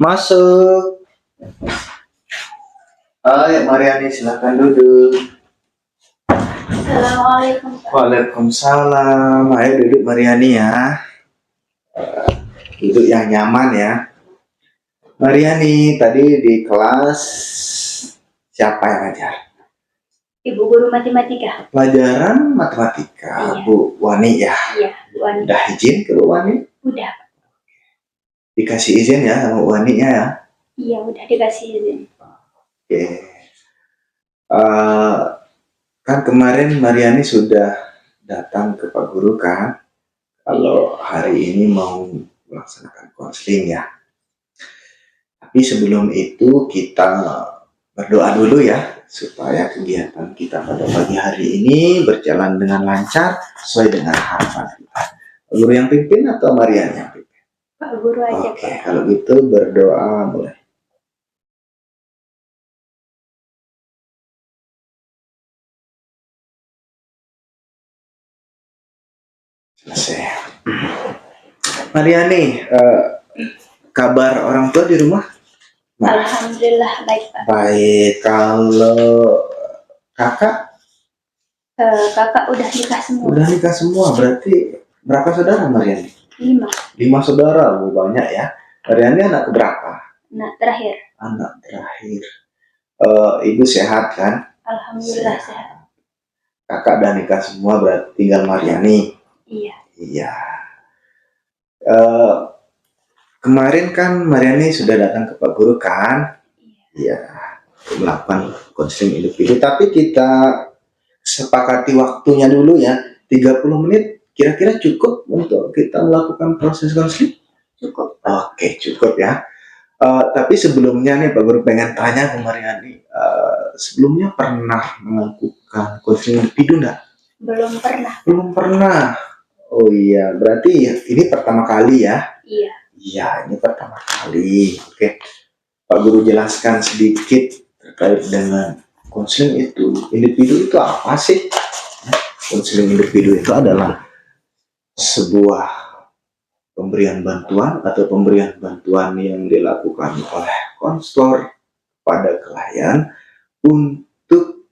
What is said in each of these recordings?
Masuk. Hai Mariani, silakan duduk. Assalamualaikum, Pak. Waalaikumsalam. Ayo duduk Mariani ya. Duduk yang nyaman ya. Mariani, tadi di kelas siapa yang ngajar? Ibu guru matematika. Pelajaran matematika, Iya. Bu Wani ya. Iya, Bu Ani. Udah izin ke Bu Wani? Udah. Dikasih izin ya sama Bu Wani ya. Iya, udah dikasih izin. Oke. Kan kemarin Mariani sudah datang ke Pak Guru kan? Kalau hari ini mau melaksanakan konseling ya. Tapi sebelum itu kita berdoa dulu ya, supaya kegiatan kita pada pagi hari ini berjalan dengan lancar sesuai dengan harapan kita. Pak Guru yang pimpin atau Mariani yang pimpin? Pak Guru aja, Oke, Pak. kalau gitu berdoa mulai. Selesai. Mariani, kabar orang tua di rumah? Alhamdulillah baik, Pak. Baik, kalau kakak? Kakak udah nikah semua. Udah nikah semua, berarti berapa saudara Mariani? 5. 5 saudara, banyak ya. Mariani anak keberapa? Nah, terakhir. Anak terakhir. Ibu sehat kan? Alhamdulillah sehat. Kakak udah nikah semua, berarti tinggal Mariani. Iya. Iya. Kemarin kan Mariani sudah datang ke Pak Guru kan? Iya. Melakukan konseling individu, tapi kita sepakati waktunya dulu ya. 30 menit kira-kira cukup untuk kita melakukan proses konseling? Cukup. Oke, cukup ya. Tapi sebelumnya nih Pak Guru pengen tanya ke Mariani, sebelumnya pernah melakukan konseling individu enggak? Belum pernah. Belum pernah. Oh iya, berarti ini pertama kali ya? Iya. Iya, ini pertama kali. Oke, Pak Guru jelaskan sedikit terkait dengan konseling individu itu apa sih? Konseling individu itu adalah sebuah pemberian bantuan atau pemberian bantuan yang dilakukan oleh konselor pada klien untuk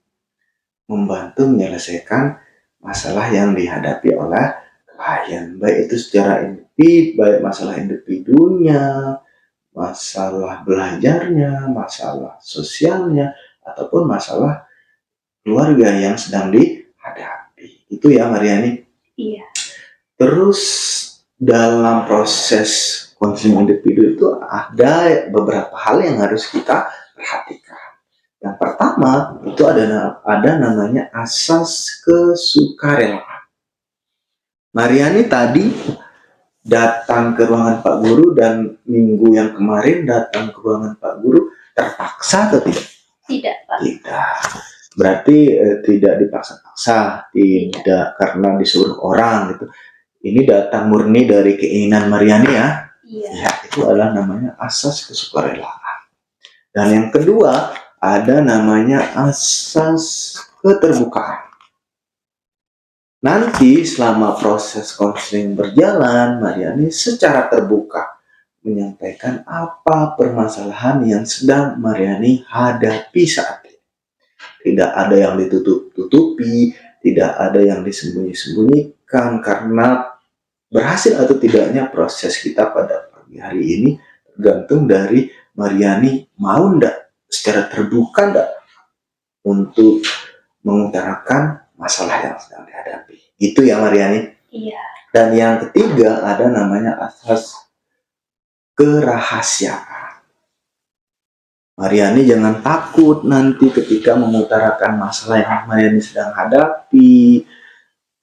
membantu menyelesaikan masalah yang dihadapi oleh klien, baik itu secara individu, baik masalah individunya, masalah belajarnya, masalah sosialnya, ataupun masalah keluarga yang sedang dihadapi. Itu ya Mariani? Iya. Terus dalam proses konseling individu itu ada beberapa hal yang harus kita perhatikan. Yang pertama itu ada namanya asas kesukarelaan. Mariani tadi datang ke ruangan Pak Guru dan minggu yang kemarin datang ke ruangan Pak Guru terpaksa atau tidak? Tidak, Pak. Tidak. Berarti tidak dipaksa-paksa, tidak karena disuruh orang gitu. Ini datang murni dari keinginan Mariani ya? Iya. Ya, itu adalah namanya asas kesukarelaan. Dan yang kedua ada namanya asas keterbukaan. Nanti selama proses konseling berjalan, Mariani secara terbuka menyampaikan apa permasalahan yang sedang Mariani hadapi saat ini. Tidak ada yang ditutup-tutupi, tidak ada yang disembunyi-sembunyikan, karena berhasil atau tidaknya proses kita pada pagi hari ini tergantung dari Mariani mau ndak secara terbuka ndak untuk mengutarakan masalah yang sedang dihadapi. Itu ya Mariani? Iya. Dan yang ketiga ada namanya asas kerahasiaan. Mariani jangan takut nanti ketika mengutarakan masalah yang Mariani sedang hadapi.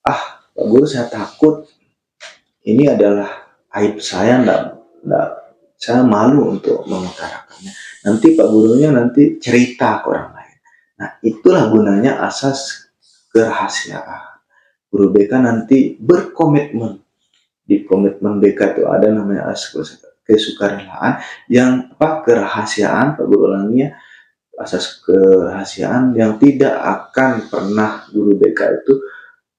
Pak Guru saya takut, ini adalah aib saya, saya malu untuk mengutarakannya. Nanti Pak Gurunya nanti cerita ke orang lain. Nah, itulah gunanya asas kerahasiaan. Guru BK nanti berkomitmen. Di komitmen BK itu ada namanya asas kesukarelaan, yang kerahasiaan, Pak Guru ulangi ya, asas kerahasiaan yang tidak akan pernah Guru BK itu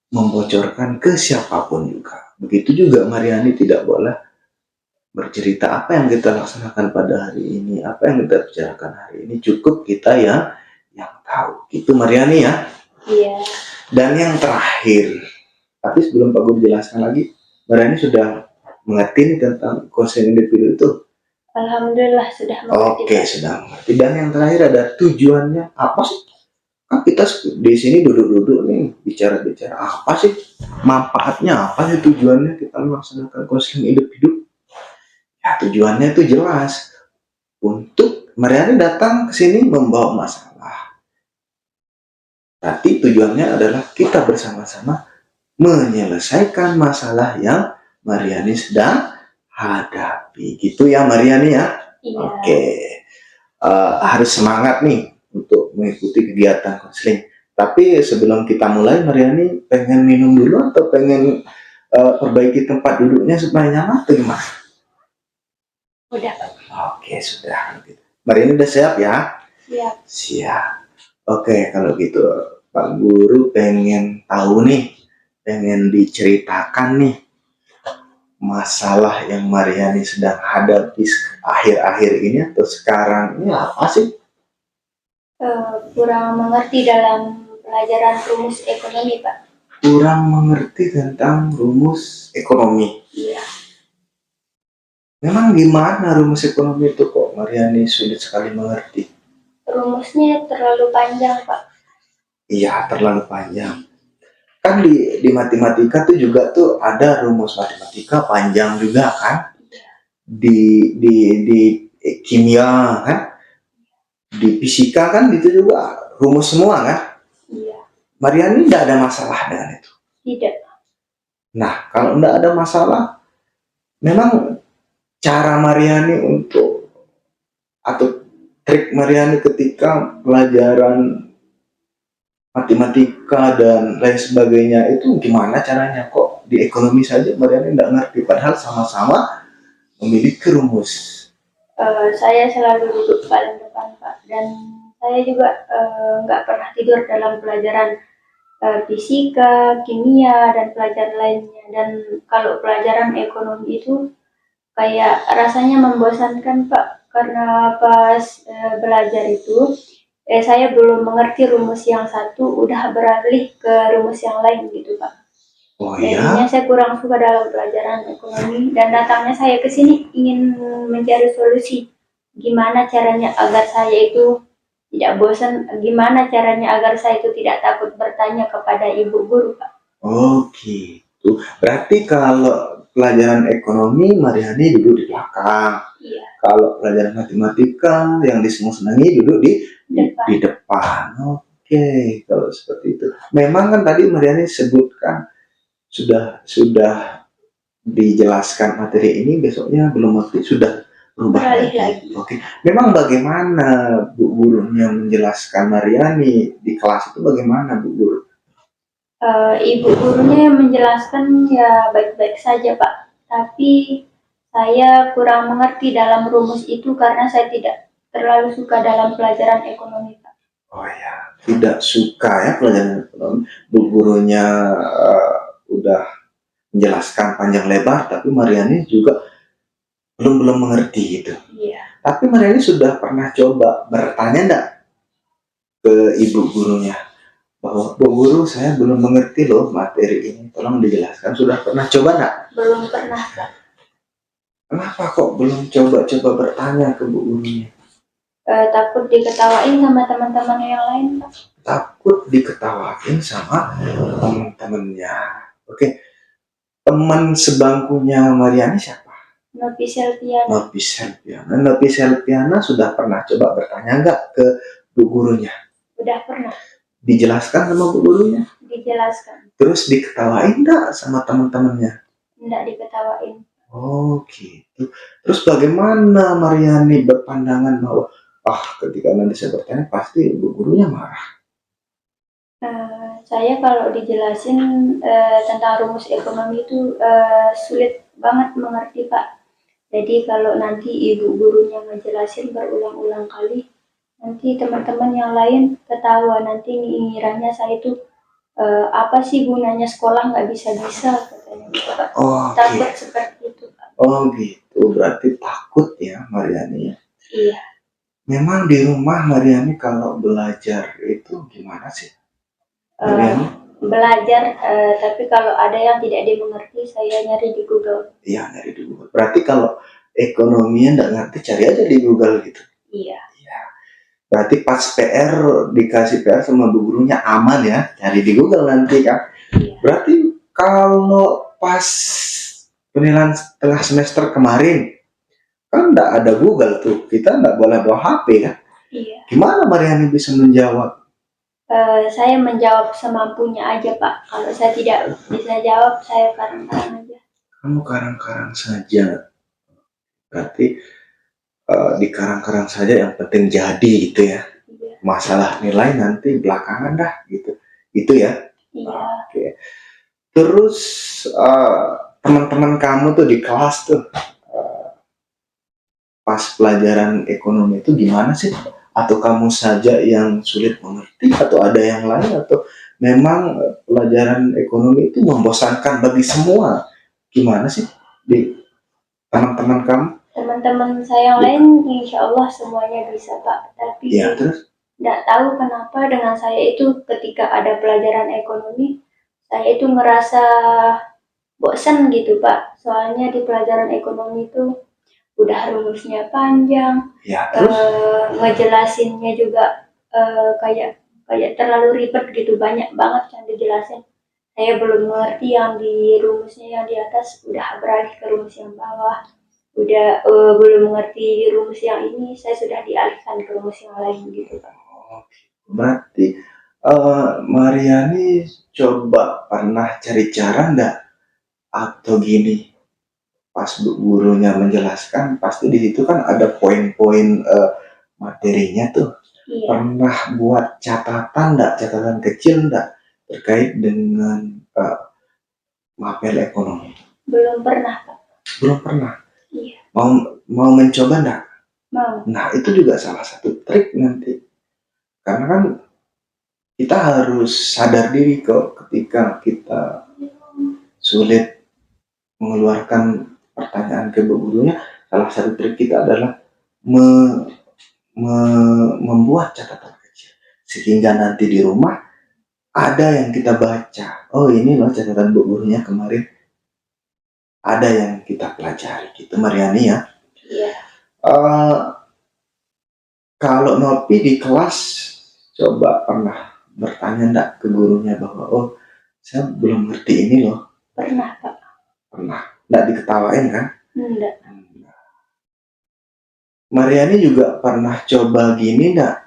membocorkan ke siapapun juga. Begitu juga Mariani tidak boleh bercerita apa yang kita laksanakan pada hari ini, apa yang kita bicarakan hari ini, cukup kita yang tahu. Itu Mariani ya. Iya. Dan yang terakhir, tapi sebelum Pak Guru jelaskan lagi, Mariani sudah mengerti nih tentang konseling individu itu. Alhamdulillah sudah mengerti. Oke, sudah mengerti. Dan yang terakhir ada tujuannya apa sih? Kan kita di sini duduk-duduk nih bicara-bicara apa sih manfaatnya, apa sih tujuannya kita melaksanakan konseling individu? Ya tujuannya itu jelas untuk Mariani datang ke sini membawa masalah. Tapi tujuannya adalah kita bersama-sama menyelesaikan masalah yang Mariani sedang hadapi. Gitu ya Mariani ya. Iya. Oke. Harus semangat nih untuk mengikuti kegiatan konseling. Tapi sebelum kita mulai, Mariani pengen minum dulu atau pengen perbaiki tempat duduknya supaya nyaman atau gimana? Udah Pak. Oke, sudah. Mariani udah siap ya? Siap. Siap. Oke, kalau gitu Pak Guru pengen tahu nih, pengen diceritakan nih masalah yang Mariani sedang hadapi akhir-akhir ini atau sekarang ini apa sih? Kurang mengerti dalam pelajaran rumus ekonomi Pak. Kurang mengerti tentang rumus ekonomi. Iya. Memang gimana rumus ekonomi itu kok Mariani sulit sekali mengerti? Rumusnya terlalu panjang Pak. Iya, terlalu panjang. Kan di matematika tuh juga tuh ada rumus matematika panjang juga kan? Di kimia kan? Di fisika kan itu juga rumus semua kan? Iya. Mariani tidak ada masalah dengan itu. Tidak. Nah, kalau tidak ada masalah, memang cara Mariani untuk atau trik Mariani ketika pelajaran matematika dan lain sebagainya itu gimana caranya? Kok di ekonomi saja Mariani tidak ngerti padahal sama-sama memiliki rumus. Saya selalu duduk paling depan Pak, dan saya juga nggak pernah tidur dalam pelajaran fisika, kimia, dan pelajaran lainnya. Dan kalau pelajaran ekonomi itu kayak rasanya membosankan Pak, karena pas belajar itu saya belum mengerti rumus yang satu udah beralih ke rumus yang lain gitu Pak. Oh Jadinya ya? saya kurang suka dalam pelajaran ekonomi, dan datangnya saya ke sini ingin mencari solusi gimana caranya agar saya itu tidak bosan, gimana caranya agar saya itu tidak takut bertanya kepada ibu guru Pak. Oh gitu. Berarti kalau pelajaran ekonomi Mariani duduk di belakang. Iya. Kalau pelajaran matematika yang disenangi duduk di depan. Oke, kalau seperti itu. Memang kan tadi Mariani sebutkan sudah dijelaskan materi ini, besoknya belum ngerti sudah berubah lagi. Oke. Memang bagaimana Bu gurunya menjelaskan Mariani di kelas itu bagaimana Bu Guru? Ibu gurunya menjelaskan ya baik-baik saja Pak, tapi saya kurang mengerti dalam rumus itu karena saya tidak terlalu suka dalam pelajaran ekonomi Pak. Oh ya, tidak suka ya pelajaran ekonomi. Bu gurunya udah menjelaskan panjang lebar, tapi Mariani juga belum mengerti gitu. Iya. Tapi Mariani sudah pernah coba bertanya enggak ke ibu gurunya bahwa Bu Guru saya belum mengerti loh materi ini, tolong dijelaskan. Sudah pernah coba enggak? Belum pernah Pak. Kenapa kok belum coba bertanya ke Bu gurunya? Takut diketawain sama teman-teman yang lain Pak. Takut diketawain sama teman-temannya. Oke, teman sebangkunya Mariani siapa? Novi Selviana. Novi Selviana. Novi Selviana sudah pernah coba bertanya enggak ke Bu gurunya? Udah pernah. Dijelaskan sama Bu gurunya? Dijelaskan. Terus diketawain enggak sama teman-temannya? Enggak diketawain. Oh gitu. Terus bagaimana Mariani berpandangan bahwa ketika nanti saya bertanya pasti Bu gurunya marah? Saya kalau dijelasin tentang rumus ekonomi itu sulit banget mengerti Pak. Jadi kalau nanti ibu gurunya ngejelasin berulang-ulang kali, nanti teman-teman yang lain ketawa, nanti ngiranya saya itu apa sih gunanya sekolah nggak bisa-bisa katanya gitu Pak. Oh, Takut seperti itu Pak. Oh gitu. Oh, berarti takut ya Mariani ya. Iya. Memang di rumah Mariani kalau belajar itu gimana sih? Mariani? Belajar, tapi kalau ada yang tidak dimengerti saya nyari di Google. Iya, nyari di Google. Berarti kalau ekonominya nggak ngerti, cari aja di Google gitu. Iya. Iya. Berarti pas PR, dikasih PR sama bu gurunya aman ya, cari di Google nanti kan. Iya. Berarti kalau pas penilaian tengah semester kemarin, kan nggak ada Google tuh, kita nggak boleh bawa HP kan. Iya. Gimana Mariani bisa menjawab? Saya menjawab semampunya aja Pak. Kalau saya tidak bisa jawab, saya karang-karang aja. Kamu karang-karang saja. Berarti di karang-karang saja yang penting jadi gitu ya. Iya. Masalah nilai nanti belakangan dah gitu. Itu ya. Iya. Oke. Terus teman-teman kamu tuh di kelas tuh pas pelajaran ekonomi itu gimana sih? Atau kamu saja yang sulit mengerti atau ada yang lain atau memang pelajaran ekonomi itu membosankan bagi semua? Gimana sih di teman-teman kamu? Teman-teman saya yang lain insya Allah semuanya bisa Pak. Tapi Ya, terus? nggak tahu kenapa dengan saya itu ketika ada pelajaran ekonomi, saya itu merasa bosan gitu Pak. Soalnya di pelajaran ekonomi itu udah rumusnya panjang, Ya, terus? ngejelasinnya juga kayak terlalu ribet gitu, banyak banget yang dijelasin. Saya belum mengerti yang di rumusnya yang di atas, udah beralih ke rumus yang bawah. Udah belum mengerti rumus yang ini, saya sudah dialihkan ke rumus yang lain gitu Pak. Berarti Mariani coba pernah cari cara enggak atau gini pas gurunya menjelaskan pasti di situ kan ada poin-poin materinya tuh. Iya. Pernah buat catatan enggak, catatan kecil enggak terkait dengan mapel ekonomi? Belum pernah Pak. Belum pernah. Iya. Mau mencoba enggak? Mau. Nah, itu juga salah satu trik nanti. Karena kan kita harus sadar diri kok ketika kita sulit mengeluarkan pertanyaan ke gurunya, salah satu trik kita adalah membuat catatan kecil sehingga nanti di rumah ada yang kita baca. Oh, ini loh catatan bu gurunya kemarin, ada yang kita pelajari gitu Mariani ya. Iya. Kalau Nopi di kelas coba pernah bertanya enggak ke gurunya bahwa oh saya belum ngerti ini loh? Pernah Pak. Pernah. Enggak diketawain kan? Enggak. Mariani juga pernah coba gini enggak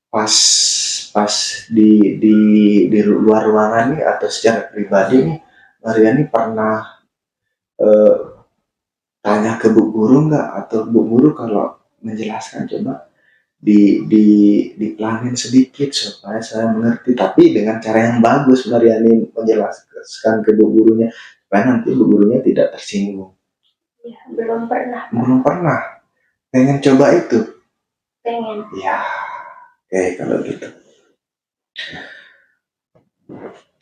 pas di luar ruangan nih atau secara pribadi nih Mariani pernah tanya ke bu guru enggak atau bu guru kalau menjelaskan coba dipelanin sedikit supaya saya mengerti tapi dengan cara yang bagus Mariani menjelaskan ke bu gurunya supaya nanti bu gurunya tidak tersinggung. Ya, belum pernah Pak. Belum pernah. Pengen coba itu? Pengen. Ya, oke kalau gitu.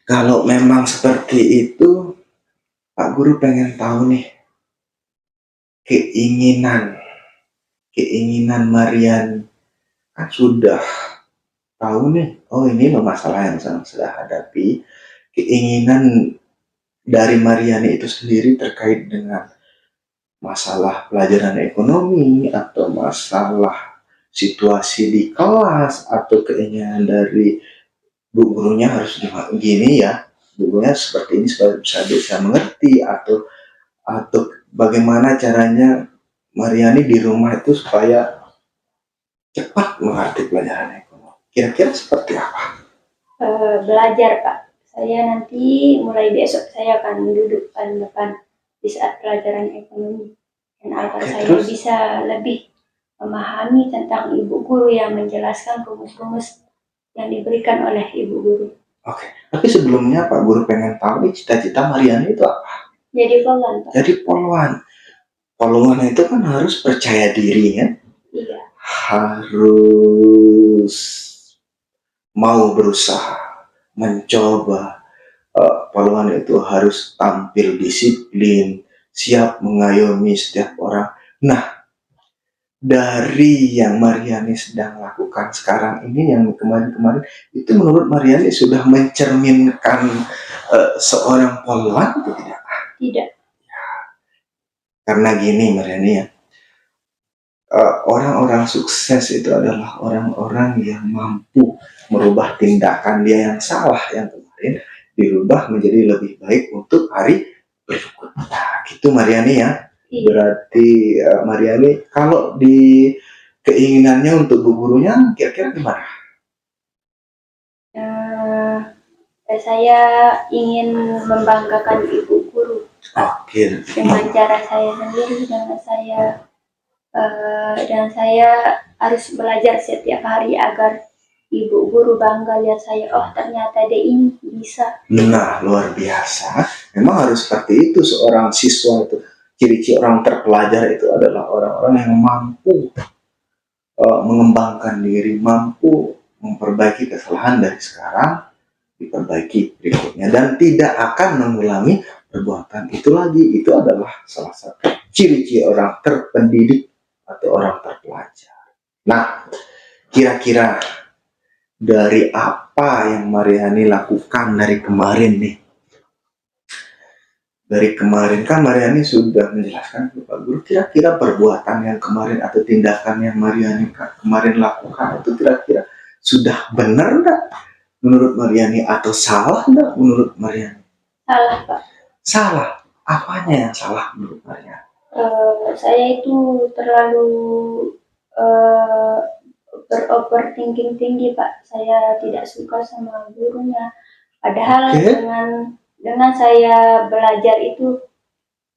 Kalau memang seperti itu, Pak Guru pengen tahu nih keinginan Marian kan sudah tahu nih, oh ini loh masalah yang saya hadapi. Keinginan dari Mariani itu sendiri terkait dengan masalah pelajaran ekonomi atau masalah situasi di kelas atau keinginan dari bu gurunya harus gini ya, bu gurunya seperti ini supaya bisa mengerti atau bagaimana caranya Mariani di rumah itu supaya cepat mengerti pelajaran ekonomi. Kira-kira seperti apa? Belajar Pak. Saya nanti mulai besok saya akan duduk paling depan di saat pelajaran ekonomi dan agar saya bisa lebih memahami tentang ibu guru yang menjelaskan rumus-rumus yang diberikan oleh ibu guru. Oke, tapi sebelumnya Pak Guru pengen tahu nih cita-cita Mariani itu apa? Jadi poluan Pak. Jadi poluan. Poluan itu kan harus percaya diri kan? Iya. Harus mau berusaha, mencoba. Poluan itu harus tampil disiplin siap mengayomi setiap orang. Nah, dari yang Mariani sedang lakukan sekarang ini, yang kemarin-kemarin, itu menurut Mariani sudah mencerminkan seorang polwan atau tidak? Tidak. Karena gini Mariani ya, orang-orang sukses itu adalah orang-orang yang mampu merubah tindakan dia yang salah yang kemarin, dirubah menjadi lebih baik untuk hari berikutnya. Gitu Mariani ya. Iya. Berarti Mariani kalau di keinginannya untuk bu gurunya kira-kira gimana? Saya ingin membanggakan ibu guru Oke. dengan cara saya sendiri, dan saya harus belajar setiap hari agar ibu guru bangga lihat saya, oh ternyata dia ini bisa. Nah, luar biasa. Memang harus seperti itu seorang siswa itu. Ciri-ciri orang terpelajar itu adalah orang-orang yang mampu mengembangkan diri, mampu memperbaiki kesalahan dari sekarang, diperbaiki berikutnya, dan tidak akan mengulangi perbuatan itu lagi. Itu adalah salah satu ciri-ciri orang terpendidik atau orang terpelajar. Nah, kira-kira dari apa yang Mariani lakukan dari kemarin nih? Dari kemarin kan Mariani sudah menjelaskan ke Pak Guru, kira-kira perbuatan yang kemarin atau tindakan yang Mariani kemarin lakukan itu kira-kira sudah benar enggak menurut Mariani atau salah enggak menurut Mariani? Salah, Pak. Salah. Apanya yang salah menurut Mariani? Saya itu terlalu beroverthinking tinggi, Pak. Saya tidak suka sama gurunya. Padahal dengan saya belajar itu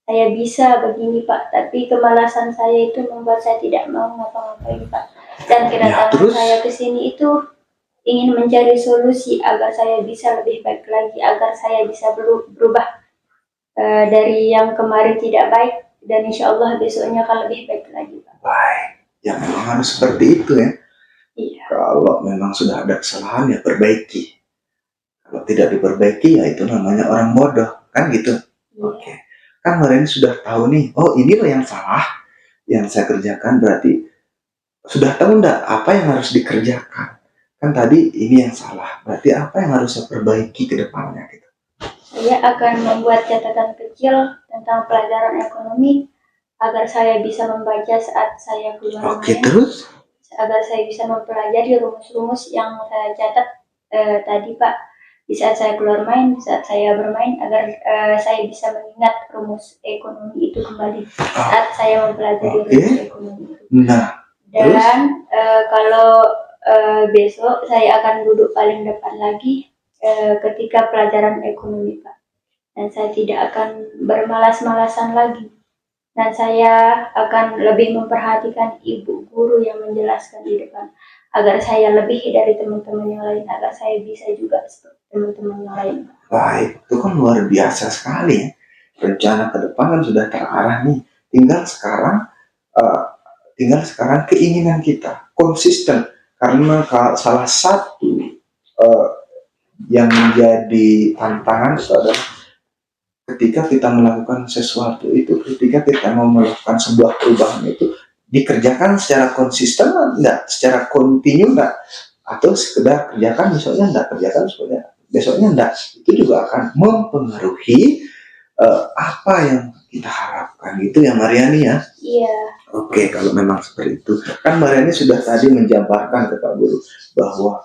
saya bisa begini, Pak. Tapi kemalasan saya itu membuat saya tidak mau ngapa-ngapain, Pak. Dan kedatangan saya ke sini itu ingin mencari solusi agar saya bisa lebih baik lagi, agar saya bisa berubah dari yang kemarin tidak baik, dan insya Allah besoknya akan lebih baik lagi, Pak. Baik, ya memang harus seperti itu ya. Iya. Kalau memang sudah ada kesalahan ya perbaiki. Kalau tidak diperbaiki ya itu namanya orang bodoh, kan gitu. Iya. Oke. Kan Mariani sudah tahu nih, oh ini loh yang salah yang saya kerjakan, berarti sudah tahu enggak apa yang harus dikerjakan. Kan tadi ini yang salah, berarti apa yang harus saya perbaiki ke depannya gitu. Saya akan membuat catatan kecil tentang pelajaran ekonomi agar saya bisa membaca saat saya keluar main. Terus? Agar saya bisa mempelajari rumus-rumus yang saya catat tadi, Pak. Di saat saya keluar main, di saat saya bermain, agar saya bisa mengingat rumus ekonomi itu kembali saat saya mempelajari rumus ekonomi itu. Nah, dan kalau besok saya akan duduk paling depan lagi ketika pelajaran ekonomi, Pak. Dan saya tidak akan bermalas-malasan lagi. Dan saya akan lebih memperhatikan ibu guru yang menjelaskan di depan, agar saya lebih dari teman-teman yang lain, agar saya bisa juga seperti teman-teman yang lain. Baik, itu kan luar biasa sekali ya. Rencana ke depan kan sudah terarah nih. Tinggal sekarang keinginan kita konsisten, karena salah satu yang menjadi tantangan itu adalah ketika kita melakukan sesuatu itu, ketika kita mau melakukan sebuah perubahan itu dikerjakan secara konsisten enggak, secara kontinu enggak, atau sekedar kerjakan besoknya enggak, kerjakan besoknya enggak, itu juga akan mempengaruhi apa yang kita harapkan gitu ya Mariani ya. Iya. Oke, kalau memang seperti itu kan Mariani sudah tadi menjabarkan ke Pak Guru bahwa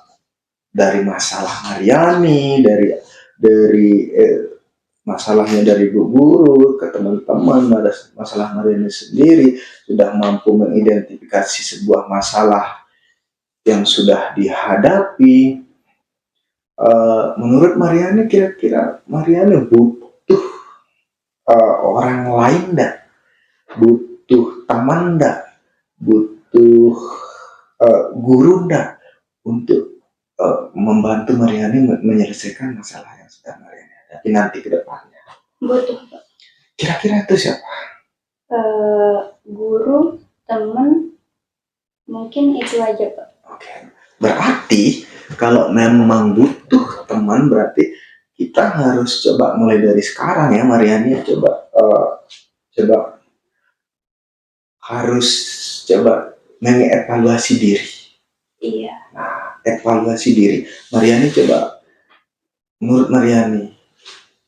dari masalah Mariani, dari masalahnya dari Bu Guru ke teman-teman, ada masalah Mariani sendiri, sudah mampu mengidentifikasi sebuah masalah yang sudah dihadapi. Menurut Mariani, kira-kira Mariani butuh orang lain enggak? Butuh teman enggak? Butuh guru enggak untuk membantu Mariani menyelesaikan masalah yang sedang Mariani hadapi nanti ke depannya? Butuh, Pak. Kira-kira itu siapa? Guru, teman, mungkin itu aja, Pak. Oke. Berarti kalau memang butuh teman, berarti kita harus coba mulai dari sekarang ya Mariani, coba coba harus coba mengevaluasi diri. Iya. Evaluasi diri. Mariani coba, menurut Mariani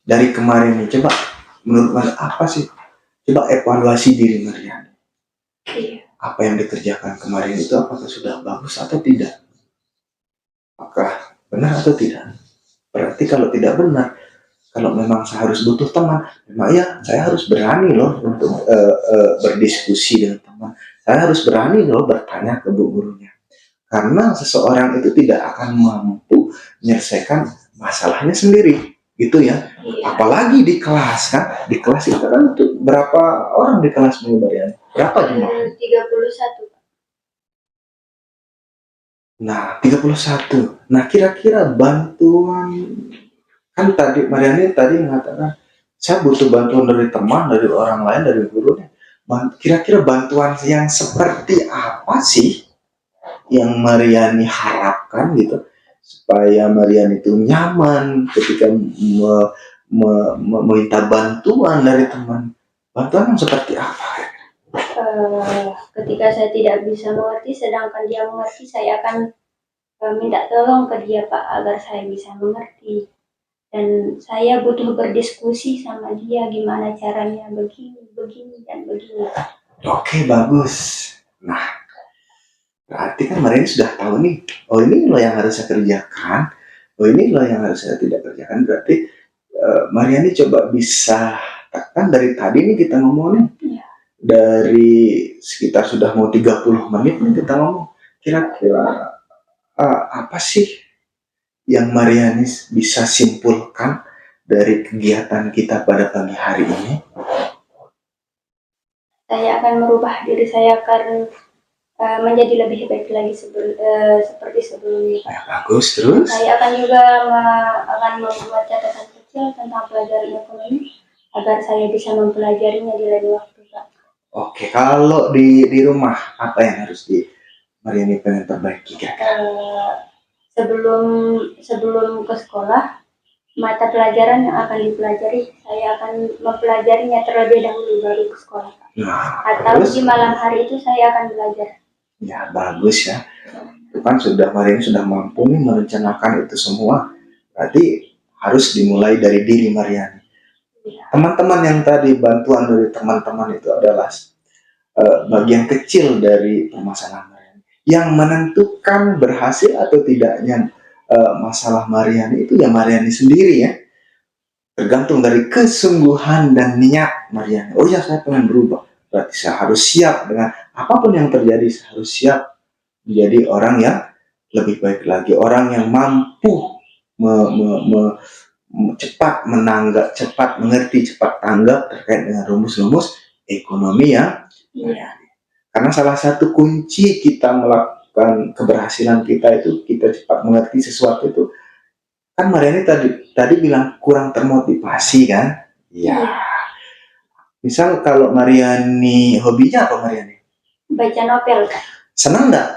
dari kemarin nih, coba menurut Mariani apa sih? Coba evaluasi diri Mariani. Iya. Apa yang dikerjakan kemarin itu apakah sudah bagus atau tidak? Apakah benar atau tidak? Berarti kalau tidak benar, kalau memang saya harus butuh teman, memang ya saya harus berani loh untuk berdiskusi dengan teman. Saya harus berani loh bertanya ke bu gurunya. Karena seseorang itu tidak akan mampu menyelesaikan masalahnya sendiri, gitu ya. Iya. Apalagi di kelas kan, di kelas itu kan untuk berapa orang di kelas Bu Marian? Berapa jumlahnya? 31. Nah, 31. Nah, kira-kira bantuan, kan tadi Mariani tadi mengatakan saya butuh bantuan dari teman, dari orang lain, dari gurunya. Kira-kira bantuan yang seperti apa sih yang Mariani harapkan gitu supaya Mariani itu nyaman ketika meminta bantuan dari teman. Bantuan yang seperti apa? Ketika saya tidak bisa mengerti, sedangkan dia mengerti, saya akan minta tolong ke dia Pak agar saya bisa mengerti. Dan saya butuh berdiskusi sama dia gimana caranya begini, begini, dan begini. Oke, bagus. Nah, berarti kan Mariani sudah tahu nih, oh ini loh yang harus saya kerjakan, oh ini loh yang harus saya tidak kerjakan. Berarti Mariani coba bisa, kan dari tadi nih kita ngomongnya, Iya. dari sekitar sudah mau 30 menit nih kita ngomong. Kira-kira apa sih yang Mariani bisa simpulkan dari kegiatan kita pada pagi hari ini? Saya akan merubah diri saya akan menjadi lebih baik lagi seperti sebelumnya. Ya, bagus, terus? Saya akan juga akan membuat catatan kecil tentang pelajaran ekonomi agar saya bisa mempelajarinya di lain waktu, Pak. Oke, kalau di rumah apa yang harus di Mariani pengen perbaiki kira-kira? Sebelum ke sekolah, mata pelajaran yang akan dipelajari, saya akan mempelajarinya terlebih dahulu baru ke sekolah. Nah, atau terus? di malam hari itu saya akan belajar. Ya, bagus ya. Itu kan sudah Mariani sudah mampu nih merencanakan itu semua. Berarti harus dimulai dari diri Mariani. Teman-teman yang tadi bantuan dari teman-teman itu adalah bagian kecil dari permasalahan Mariani. Yang menentukan berhasil atau tidaknya masalah Mariani itu ya Mariani sendiri ya. Tergantung dari kesungguhan dan niat Mariani. Oh ya, saya pengen berubah. Berarti saya harus siap dengan apapun yang terjadi. Saya harus siap menjadi orang yang lebih baik lagi. Orang yang mampu cepat menanggap, cepat mengerti, cepat tanggap terkait dengan rumus-rumus ekonomi ya. Iya. Karena salah satu kunci kita melakukan keberhasilan kita itu kita cepat mengerti sesuatu itu. Kan Mariani tadi bilang kurang termotivasi kan? Iya. Misal kalau Mariani hobinya apa Mariani? Baca novel, Kak. Senang nggak?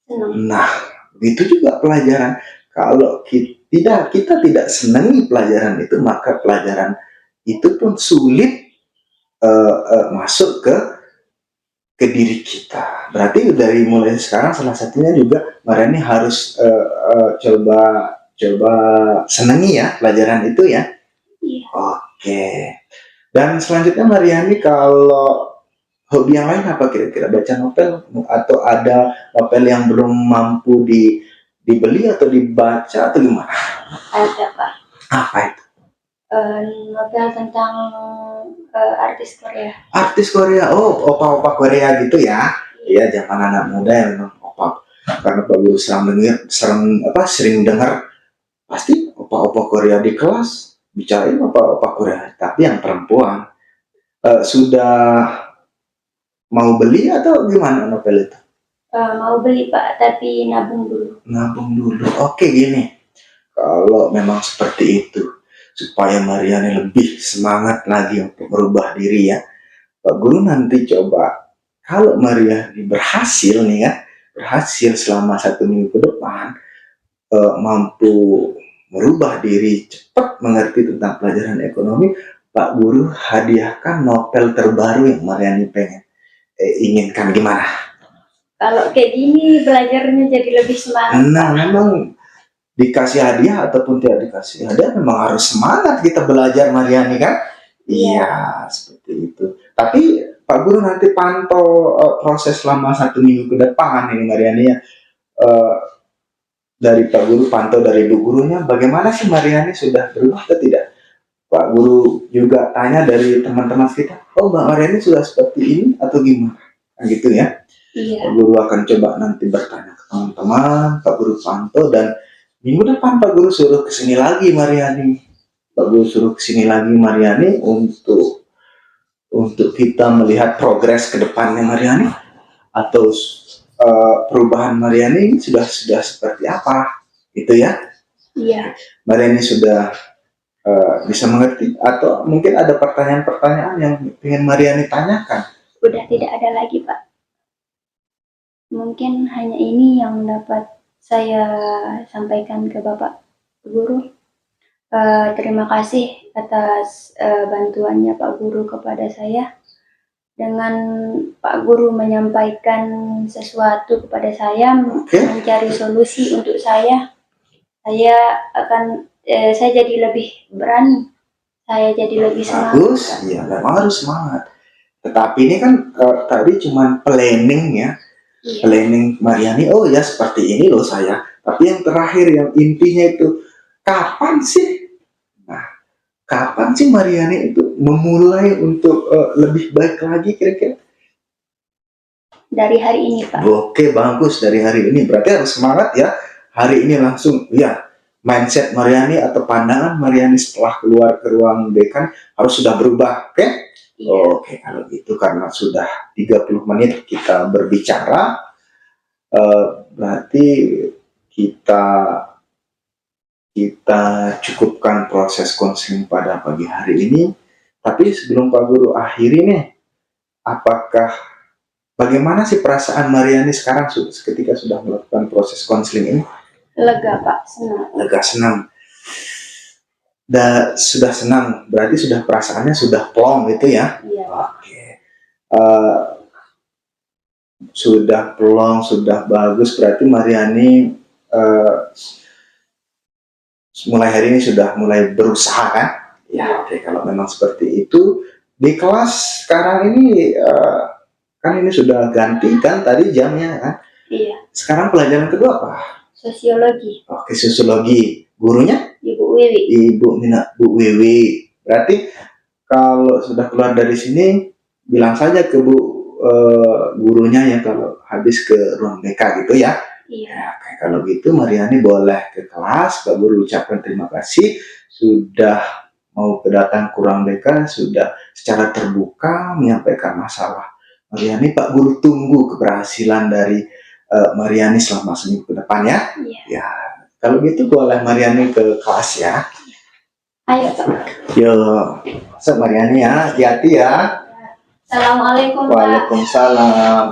Senang. Nah, begitu juga pelajaran. Kalau kita tidak senangi pelajaran itu, maka pelajaran itu pun sulit masuk ke diri kita. Berarti dari mulai sekarang salah satunya juga Mariani harus coba senangi ya pelajaran itu ya. Iya. Oke. Dan selanjutnya Mariani kalau hobi yang lain apa kira-kira? Baca novel atau ada novel yang belum mampu dibeli atau dibaca atau gimana? Ada, Pak. Apa itu? Novel tentang artis Korea. Artis Korea, oh opa-opa Korea gitu ya? Iya, zaman anak muda yang memang opa. Karena Pak Guru sering dengar pasti opa-opa Korea di kelas bicarain opa-opa Korea, tapi yang perempuan. Sudah mau beli atau gimana novel itu? Mau beli Pak, tapi nabung dulu. Nabung dulu. Oke, gini. Kalau memang seperti itu, supaya Mariani lebih semangat lagi untuk merubah diri ya, Pak Guru nanti coba, kalau Mariani berhasil nih ya, berhasil selama 1 minggu ke depan, mampu merubah diri, cepat mengerti tentang pelajaran ekonomi, Pak Guru hadiahkan novel terbaru yang Mariani pengen inginkan gimana? Kalau kayak gini belajarnya jadi lebih semangat, Nah, Pak. memang dikasih hadiah ataupun tidak dikasih hadiah memang harus semangat kita belajar Mariani kan? Iya. Iya, seperti itu. Tapi Pak Guru nanti pantau proses selama 1 minggu ke depan ini Mariani ya. Eh, dari Pak Guru pantau dari Ibu Gurunya bagaimana sih Mariani sudah berubah atau tidak? Pak Guru juga tanya dari teman-teman kita, oh Mbak Mariani sudah seperti ini atau gimana? Nah, gitu ya. Iya. Pak Guru akan coba nanti bertanya ke teman-teman, Pak Guru pantau dan minggu depan Pak Guru suruh kesini lagi Mariani. Pak Guru suruh kesini lagi Mariani untuk kita melihat progres ke depannya Mariani atau perubahan Mariani sudah seperti apa, gitu ya. Iya. Mariani sudah bisa mengerti atau mungkin ada pertanyaan-pertanyaan yang ingin Mariani tanyakan. Udah tidak ada lagi, Pak. Mungkin hanya ini yang dapat saya sampaikan ke Bapak Guru. Terima kasih atas bantuannya Pak Guru kepada saya. Dengan Pak Guru menyampaikan sesuatu kepada saya, mencari solusi untuk saya akan saya jadi lebih berani, saya jadi lebih semangat. Bagus, ya memang harus semangat. Tetapi ini kan tadi cuma planning ya, Iya. planning Mariani. Oh ya seperti ini loh saya. Tapi yang terakhir yang intinya itu kapan sih? Nah, kapan sih Mariani itu memulai untuk lebih baik lagi kira-kira? Dari hari ini, Pak. Oke, bagus dari hari ini. Berarti harus semangat ya. Hari ini langsung ya. Mindset Mariani atau pandangan Mariani setelah keluar ke ruang dekan harus sudah berubah, oke? Iya. Oke, kalau gitu karena sudah 30 menit kita berbicara, berarti kita cukupkan proses konseling pada pagi hari ini. Tapi sebelum Pak Guru akhiri nih, bagaimana sih perasaan Mariani sekarang ketika sudah melakukan proses konseling ini? Lega, Pak, senang. Lega, senang. Sudah senang, berarti sudah perasaannya sudah plong gitu ya? Iya. Oke. Sudah plong, sudah bagus, berarti Mariani mulai hari ini sudah mulai berusaha kan? Ya, oke. Kalau memang seperti itu, di kelas sekarang ini kan ini sudah ganti kan tadi jamnya kan? Iya. Sekarang pelajaran kedua apa? Sosiologi. Oke, sosiologi. Gurunya? Ibu Wiwi. Bu Wiwi. Berarti kalau sudah keluar dari sini, bilang saja ke gurunya ya kalau habis ke ruang BK gitu ya. Iya. Ya, kalau gitu Mariani boleh ke kelas. Pak Guru ucapkan terima kasih sudah mau kedatang ke ruang BK, sudah secara terbuka menyampaikan masalah Mariani. Pak Guru tunggu keberhasilan dari Mariani selama seminggu ke depan ya. Iya. Ya, kalau gitu boleh Mariani ke kelas ya. Ayo, Pak. Yuk, Mariani ya, hati-hati ya. Assalamualaikum, Pak. Waalaikumsalam.